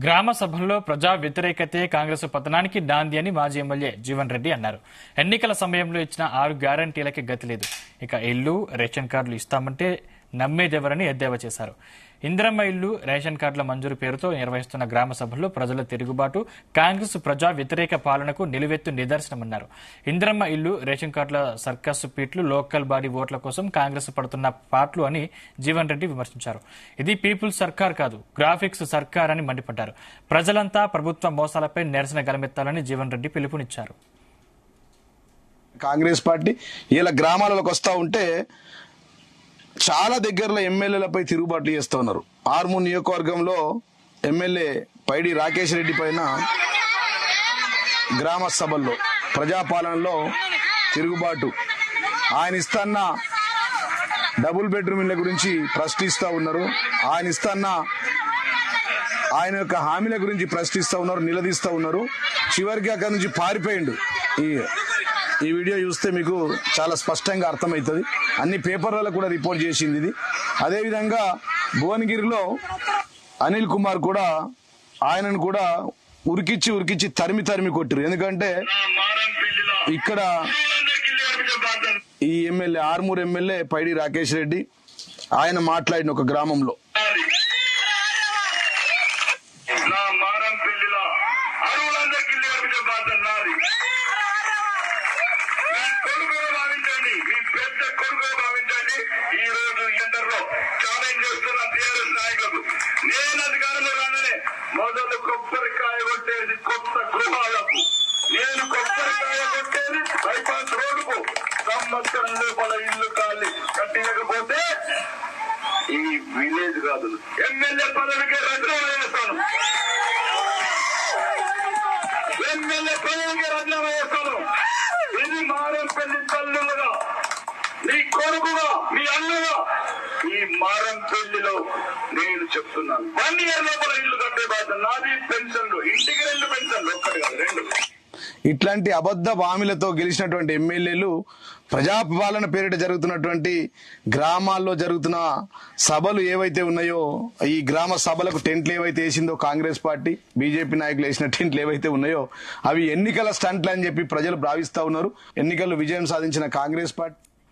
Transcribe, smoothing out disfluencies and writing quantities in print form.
గ్రామ సభల్లో ప్రజా వ్యతిరేకతే కాంగ్రెస్ పతనానికి నాంది అని మాజీ ఎమ్మెల్యే జీవన్ రెడ్డి అన్నారు. ఎన్నికల సమయంలో ఇచ్చిన 6 గ్యారంటీలకి గతి లేదు. ఇక ఇల్లు, రేషన్ కార్డులు ఇస్తామంటే నమ్మేదెవరని ఎద్దేవా చేశారు. ఇందిరమ్మ ఇల్లు, రేషన్ కార్డుల మంజూరు పేరుతో నిర్వహిస్తున్న గ్రామ సభల్లో ప్రజల తిరుగుబాటు కాంగ్రెస్ ప్రజా వ్యతిరేక పాలనకు నిలువెత్తు నిదర్శనమన్నారు. ఇందిరమ్మ ఇల్లు, రేషన్ కార్డుల సర్కస్ పీట్లు లోకల్ బాడీ ఓట్ల కోసం కాంగ్రెస్ పడుతున్న పాట్లు అని జీవన్ రెడ్డి విమర్శించారు. ఇది పీపుల్స్ సర్కార్ కాదు, గ్రాఫిక్స్ సర్కార్ అని మండిపడ్డారు. ప్రజలంతా ప్రభుత్వ మోసాలపై నిరసన గలమెత్తాలని జీవన్ రెడ్డి పిలుపునిచ్చారు. కాంగ్రెస్ పార్టీ ఇలా గ్రామాలకు వస్తా ఉంటే చాలా దగ్గరలో ఎమ్మెల్యేలపై తిరుగుబాట్లు చేస్తూ ఉన్నారు. ఆర్మూర్ నియోజకవర్గంలో ఎమ్మెల్యే పైడి రాకేష్ రెడ్డి పైన గ్రామ సభల్లో ప్రజాపాలనలో తిరుగుబాటు, ఆయన ఇస్తున్న డబుల్ బెడ్రూమ్ ఇళ్ల గురించి ప్రశ్నిస్తూ ఉన్నారు. ఆయన యొక్క హామీల గురించి ప్రశ్నిస్తూ ఉన్నారు, నిలదీస్తూ ఉన్నారు. చివరికి అక్కడి నుంచి పారిపోయిండు. ఈ వీడియో చూస్తే మీకు చాలా స్పష్టంగా అర్థమవుతుంది. అన్ని పేపర్లలో కూడా రిపోర్ట్ చేసింది ఇది. అదేవిధంగా భువనగిరిలో అనిల్ కుమార్ కూడా ఆయనను కూడా ఉరికిచ్చి తరిమి కొట్టారు. ఎందుకంటే ఇక్కడ ఈ ఎమ్మెల్యే ఆర్మూర్ ఎమ్మెల్యే పైడి రాకేష్ రెడ్డి ఆయన మాట్లాడిన ఒక గ్రామంలో మొదలు కొబ్బరికాయ కొట్టేది కొత్త గృహాలకు, నేను కొబ్బరికాయ కొట్టేది బైపాస్ రోడ్డుకు. సంవత్సరం లోపల ఇల్లు కట్టియకపోతే ఈ విలేజ్ కాదు, ఎమ్మెల్యే పదవికి రాజీనామా చేస్తాను. ఇది మారంపల్లి తల్లులుగా, నీ కొడుకుగా, మీ అన్నగా ఈ మారంపల్లిలో నేను చెప్తున్నాను, 1 year లోపల ఇల్లు కట్టే బాధ్యత నాది. పెన్షన్లు, ఇంటికి 2 పెన్షన్లు, ఒక్కటి కాదు 2. ఇట్లాంటి అబద్ధ హామీలతో గెలిచినటువంటి ఎమ్మెల్యేలు ప్రజాపాలన పేరిట జరుగుతున్నటువంటి గ్రామాల్లో జరుగుతున్న సభలు ఏవైతే ఉన్నాయో, ఈ గ్రామ సభలకు టెంట్లు ఏవైతే వేసిందో కాంగ్రెస్ పార్టీ, బీజేపీ నాయకులు వేసిన టెంట్లు ఏవైతే ఉన్నాయో అవి ఎన్నికల స్టంట్లు అని చెప్పి ప్రజలు భావిస్తా ఉన్నారు. ఎన్నికల్లో విజయం సాధించిన కాంగ్రెస్ పార్టీ